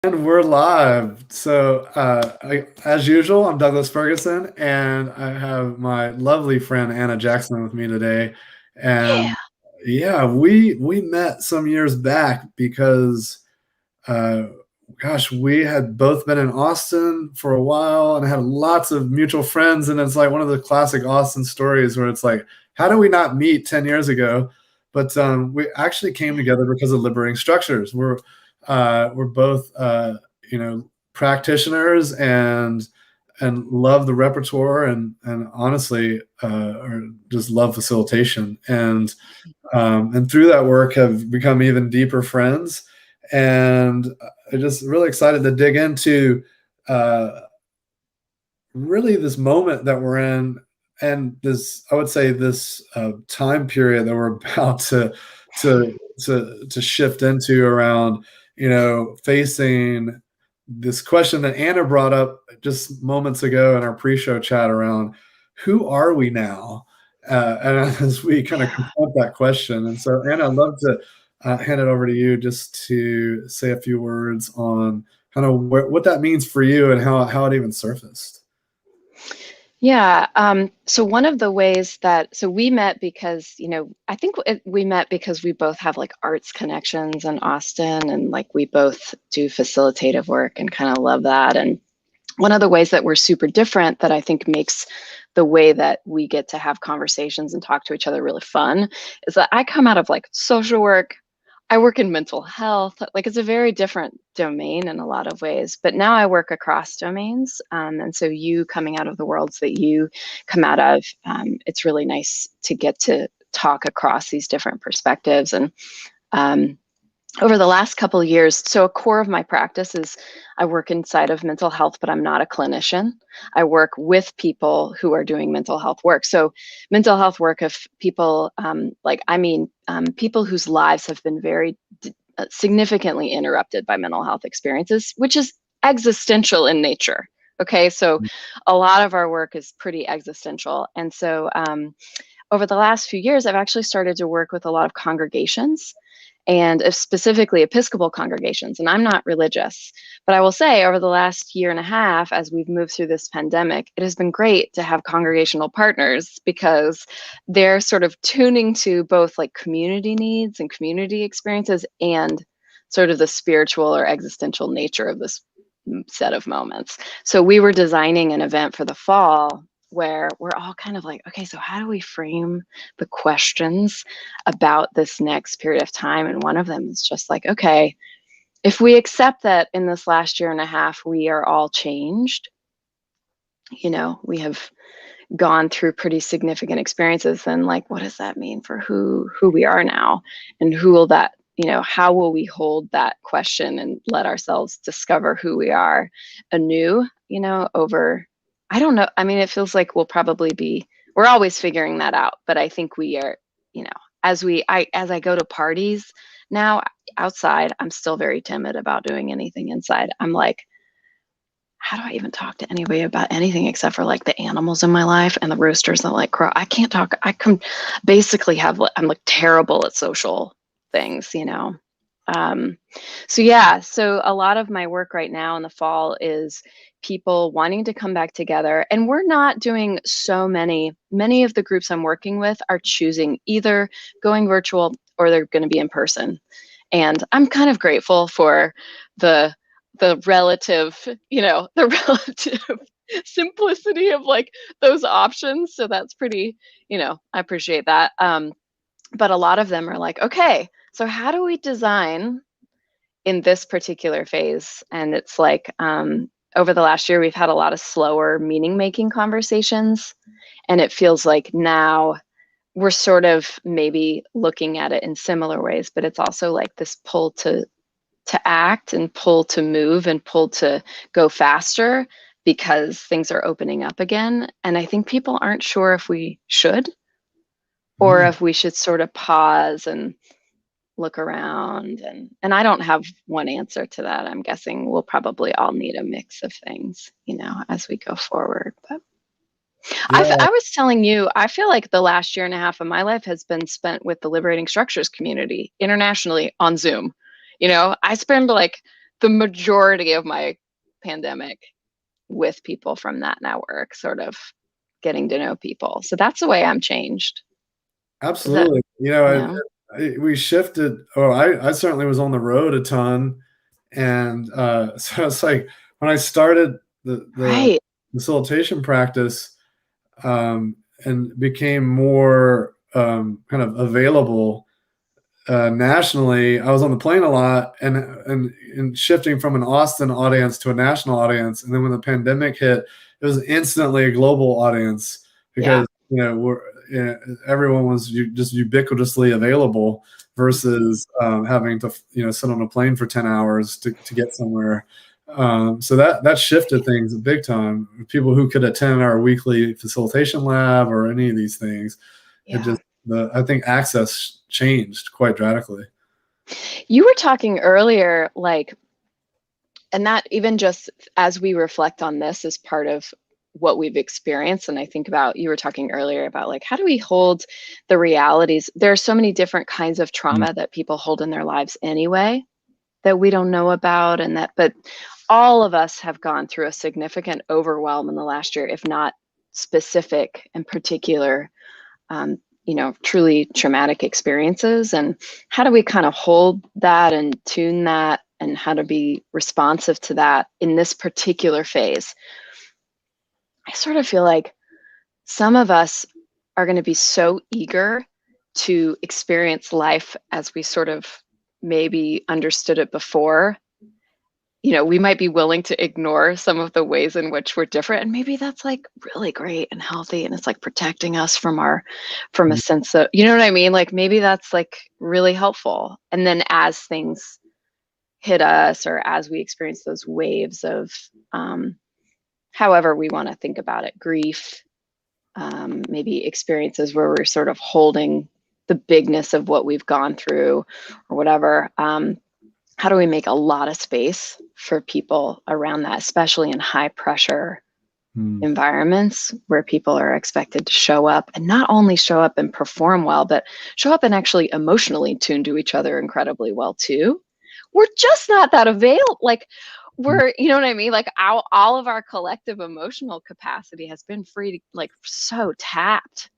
And we're live. So, as usual, I'm Douglas Ferguson, and I have my lovely friend Anna Jackson with me today. Yeah. And yeah, we met some years back because, uh, gosh, we had both been in Austin for a while and had lots of mutual friends. And it's like one of the classic Austin stories where it's like, how do we not meet 10 years ago? But we actually came Yeah. together because of liberating structures. We're both practitioners and love the repertoire and honestly or just love facilitation and through that work have become even deeper friends. And I'm just really excited to dig into uh, really this moment that we're in, and this, I would say, this time period that we're about to shift into around, facing this question that Anna brought up just moments ago in our pre-show chat around who are we now, and as we kind of Yeah. confront that question. And so, Anna, I'd love to hand it over to you just to say a few words on kind of what that means for you and how it even surfaced. Yeah. So one of the ways that, so we met because, I think we met because we both have like arts connections in Austin and like we both do facilitative work and kind of love that. And one of the ways that we're super different that I think makes the way that we get to have conversations and talk to each other really fun is that I come out of like social work. I work in mental health. Like it's a very different domain in a lot of ways, but now I work across domains. And so you coming out of the worlds that you come out of, it's really nice to get to talk across these different perspectives. And um, over the last couple of years, so a core of my practice is I work inside of mental health, but I'm not a clinician. I work with people who are doing mental health work. So mental health work of people, people whose lives have been very significantly interrupted by mental health experiences, which is existential in nature. Okay, so a lot of our work is pretty existential. And so over the last few years, I've actually started to work with a lot of congregations and specifically Episcopal congregations. And I'm not religious, but I will say over the last year and a half, as we've moved through this pandemic, it has been great to have congregational partners because they're sort of tuning to both like community needs and community experiences and sort of the spiritual or existential nature of this set of moments. So we were designing an event for the fall where we're all kind of like, okay, so how do we frame the questions about this next period of time? And one of them is just like, okay, if we accept that in this last year and a half, we are all changed, we have gone through pretty significant experiences, then like, what does that mean for who we are now? And who will that, how will we hold that question and let ourselves discover who we are anew, over, I don't know. I mean, it feels like we're always figuring that out, but I think we are, you know, as I go to parties now outside, I'm still very timid about doing anything inside. I'm like, how do I even talk to anybody about anything except for like the animals in my life and the roosters that like crow? I can't talk. I can basically I'm like terrible at social things. Um, so yeah, so a lot of my work right now in the fall is people wanting to come back together, and we're not doing so many of the groups I'm working with are choosing either going virtual or they're going to be in person. And I'm kind of grateful for the relative, the relative simplicity of like those options. So that's pretty, I appreciate that. But a lot of them are like, okay, so how do we design in this particular phase? And it's like, over the last year, we've had a lot of slower meaning making conversations. And it feels like now we're sort of maybe looking at it in similar ways, but it's also like this pull to act and pull to move and pull to go faster because things are opening up again. And I think people aren't sure if we should or Mm. if we should sort of pause and look around, and I don't have one answer to that. I'm guessing we'll probably all need a mix of things, as we go forward. But Yeah. I was telling you, I feel like the last year and a half of my life has been spent with the Liberating Structures community internationally on Zoom. I spend like the majority of my pandemic with people from that network, sort of getting to know people. So that's the way I'm changed. Is that, Absolutely. you know, We shifted. Oh, I certainly was on the road a ton. And so it's like when I started the right. facilitation practice, and became more kind of available nationally, I was on the plane a lot, and shifting from an Austin audience to a national audience. And then when the pandemic hit, it was instantly a global audience Yeah. because everyone was just ubiquitously available versus having to sit on a plane for 10 hours to get somewhere. So that shifted things big time. People who could attend our weekly facilitation lab or any of these things, it Yeah. just I think access changed quite dramatically. You were talking earlier, like, and that even just as we reflect on this as part of what we've experienced. And I think about, you were talking earlier about like, how do we hold the realities? There are so many different kinds of Mm. trauma that people hold in their lives anyway that we don't know about. And that, but all of us have gone through a significant overwhelm in the last year, if not specific and particular, truly traumatic experiences. And how do we kind of hold that and tune that, and how to be responsive to that in this particular phase? I sort of feel like some of us are going to be so eager to experience life as we sort of maybe understood it before. We might be willing to ignore some of the ways in which we're different. And maybe that's like really great and healthy. And it's like protecting us from a sense of, you know what I mean? Like maybe that's like really helpful. And then as things hit us, or as we experience those waves of, however we want to think about it, grief, maybe experiences where we're sort of holding the bigness of what we've gone through or whatever. How do we make a lot of space for people around that, especially in high pressure environments where people are expected to show up, and not only show up and perform well, but show up and actually emotionally tune to each other incredibly well too? We're just not that available. Like you know what I mean? Like all of our collective emotional capacity has been free to, like, so tapped.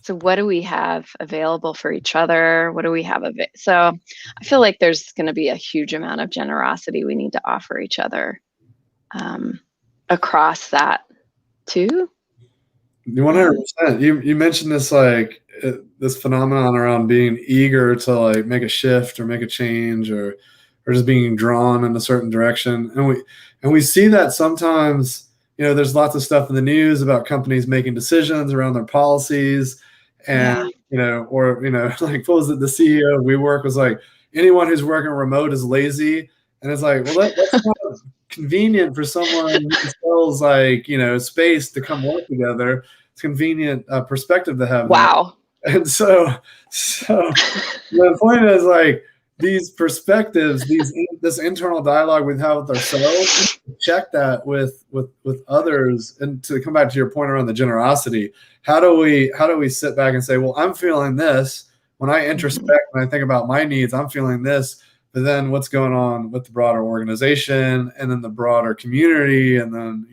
So what do we have available for each other? What do we have of it? So I feel like there's going to be a huge amount of generosity we need to offer each other across that too. 100%. You mentioned this, like this phenomenon around being eager to like make a shift or make a change, or just being drawn in a certain direction, and we see that sometimes. There's lots of stuff in the news about companies making decisions around their policies, and Yeah. like what was it? The CEO of WeWork was like, anyone who's working remote is lazy, and it's like, well, that's not convenient for someone who sells like space to come work together. It's convenient perspective to have that. Wow. And so the point is, like, these perspectives, this internal dialogue we have with ourselves, check that with others. And to come back to your point around the generosity, how do we sit back and say, well, I'm feeling this when I introspect, when I think about my needs, I'm feeling this, but then what's going on with the broader organization and then the broader community, and then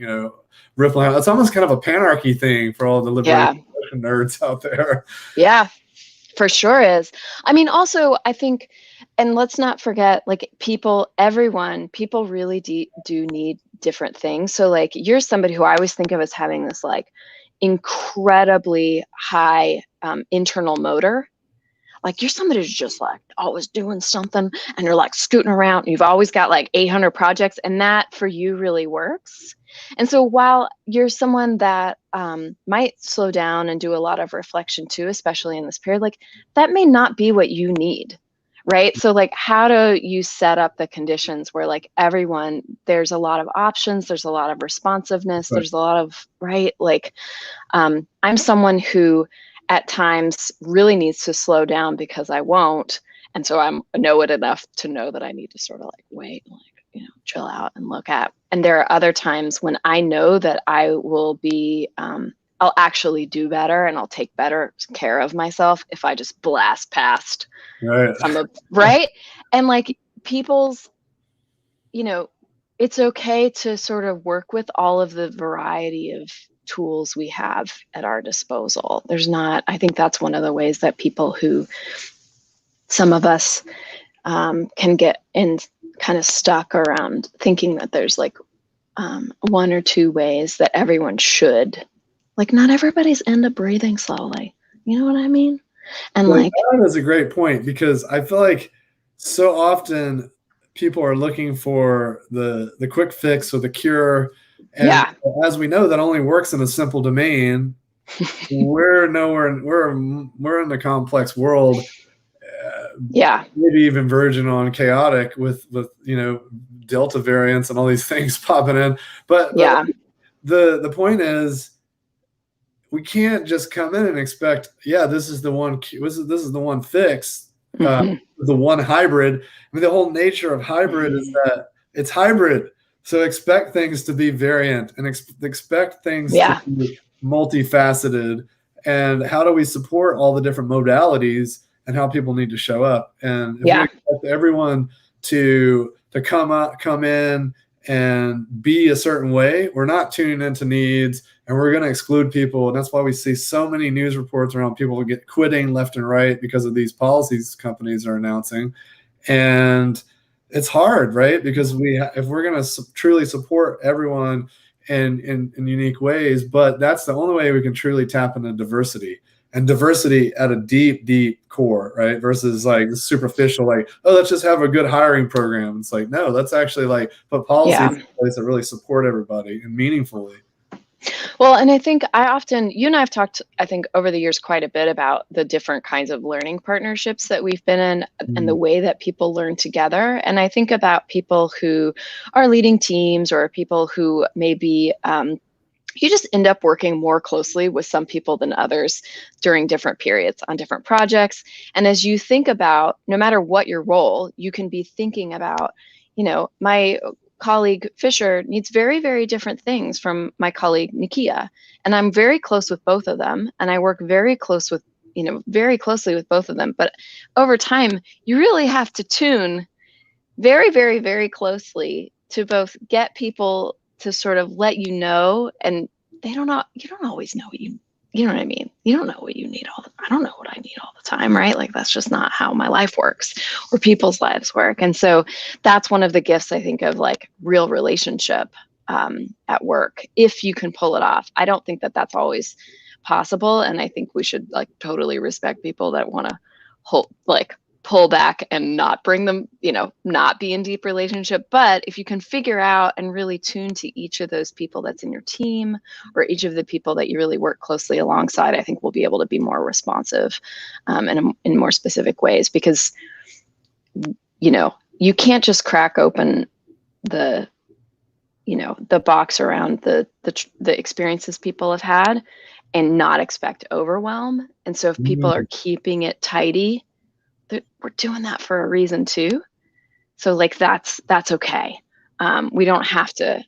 rippling out. It's almost kind of a panarchy thing for all the liberation nerds out there. Yeah, for sure is. I mean, also, I think, and let's not forget, like, people really do need different things. So like, you're somebody who I always think of as having this like incredibly high internal motor. Like, you're somebody who's just like always doing something, and you're like scooting around, and you've always got like 800 projects, and that for you really works. And so while you're someone that might slow down and do a lot of reflection too, especially in this period, like, that may not be what you need, right? So like, how do you set up the conditions where like everyone, there's a lot of options, there's a lot of responsiveness, Right. there's a lot of, right? Like, I'm someone who at times really needs to slow down because I won't. And so I know it enough to know that I need to sort of like wait, like, chill out and look at. And there are other times when I know that I will be, I'll actually do better and I'll take better care of myself if I just blast past Right. some of, right? And like, people's, you know, it's okay to sort of work with all of the variety of tools we have at our disposal. There's not, I think that's one of the ways that people who, some of us can get in kind of stuck around thinking that there's like one or two ways that everyone should. Like, not everybody's into breathing slowly. You know what I mean? And Like, like, that is a great point because I feel like so often people are looking for the quick fix or the cure, and yeah, as we know, that only works in a simple domain. We're nowhere. We're in the complex world, yeah, maybe even verging on chaotic with Delta variants and all these things popping in. But yeah, the point is, we can't just come in and expect, yeah, this is the one, this is the one fix, hmm, the one hybrid. I mean, the whole nature of hybrid is that it's hybrid. So expect things to be variant and expect things to yeah, be multifaceted. And how do we support all the different modalities and how people need to show up? And if we yeah, expect everyone to come in and be a certain way, we're not tuning into needs, and we're going to exclude people. And that's why we see so many news reports around people who get quitting left and right because of these policies companies are announcing. And it's hard, right? Because if we're going to truly support everyone in unique ways, but that's the only way we can truly tap into diversity, and diversity at a deep core, right? Versus like superficial, like, oh, let's just have a good hiring program. It's like, no, let's actually like put policies yeah. in place that really support everybody and meaningfully. Well, and I think I often, you and I have talked, I think, over the years quite a bit about the different kinds of learning partnerships that we've been in and the Mm. way that people learn together. And I think about people who are leading teams or people who maybe you just end up working more closely with some people than others during different periods on different projects. And as you think about, no matter what your role, you can be thinking about, my colleague Fisher needs very, very different things from my colleague Nikia. And I'm very close with both of them. And I work very closely with both of them. But over time, you really have to tune very, very, very closely to both get people to sort of let you know, and you don't always know you know what I mean? You don't know what you need I don't know what I need all the time, right? Like, that's just not how my life works or people's lives work. And so that's one of the gifts, I think, of like real relationship at work, if you can pull it off. I don't think that that's always possible. And I think we should like totally respect people that want to hold, like, pull back and not bring them, not be in deep relationship. But if you can figure out and really tune to each of those people that's in your team or each of the people that you really work closely alongside, I think we'll be able to be more responsive in more specific ways, because, you can't just crack open the, the box around the experiences people have had and not expect overwhelm. And so if people are Mm. keeping it tidy, we're doing that for a reason too. So like that's okay. We don't have to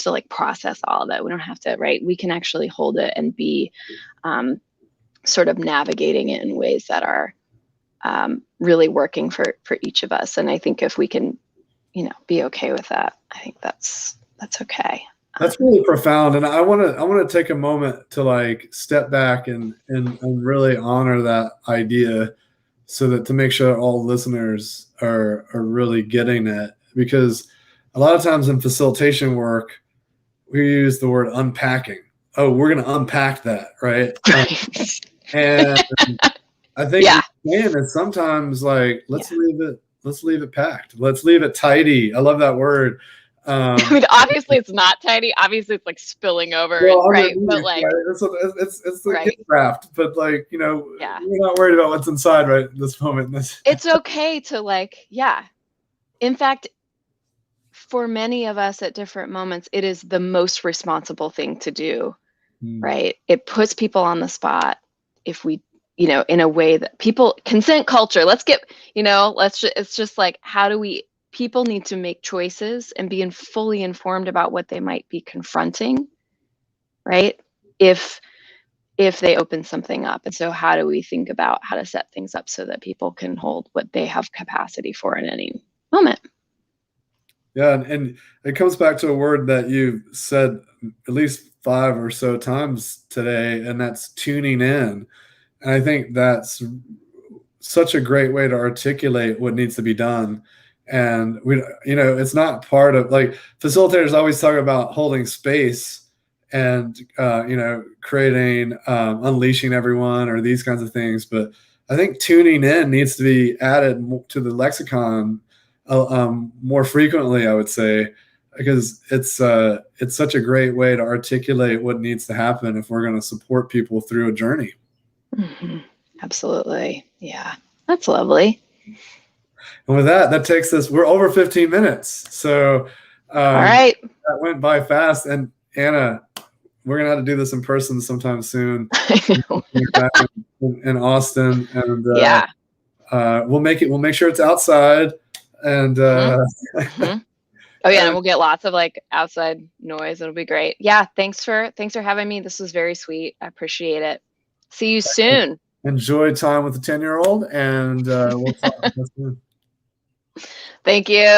like process all of it. We don't have to, right? We can actually hold it and be sort of navigating it in ways that are really working for each of us. And I think if we can, be okay with that, I think that's okay. That's really profound, and I want to take a moment to like step back and really honor that idea, so that to make sure all listeners are really getting it, because a lot of times in facilitation work we use the word unpacking. Oh, we're going to unpack that, right? And I think Yeah. what you're saying is sometimes like Yeah. let's leave it packed, let's leave it tidy. I love that word. I mean, obviously it's not tidy. Obviously it's like spilling over, Well, right? But underneath, like, right? It's the right. gift wrapped, but like, Yeah. we're not worried about what's inside right at this moment. It's okay to like, yeah. In fact, for many of us at different moments, it is the most responsible thing to do, Mm. right? It puts people on the spot if we, in a way that people consent culture. Let's get, it's just like, how do people need to make choices and be fully informed about what they might be confronting, right? If they open something up. And so how do we think about how to set things up so that people can hold what they have capacity for in any moment? Yeah, and it comes back to a word that you've said at least 5 or so times today, and that's tuning in. And I think that's such a great way to articulate what needs to be done. And it's not part of, like, facilitators always talk about holding space and creating, unleashing everyone or these kinds of things. But I think tuning in needs to be added to the lexicon more frequently, I would say, because it's such a great way to articulate what needs to happen if we're going to support people through a journey. Mm-hmm. Absolutely. Yeah. That's lovely. And with that takes us, we're over 15 minutes. So All right. that went by fast. And Anna, we're going to have to do this in person sometime soon. I know. in Austin. And Yeah. we'll make sure it's outside. And Mm-hmm. Oh yeah, and we'll get lots of like outside noise. It'll be great. Yeah, thanks for having me. This was very sweet. I appreciate it. See you soon. Enjoy time with the 10-year-old, and we'll talk soon. Thank you.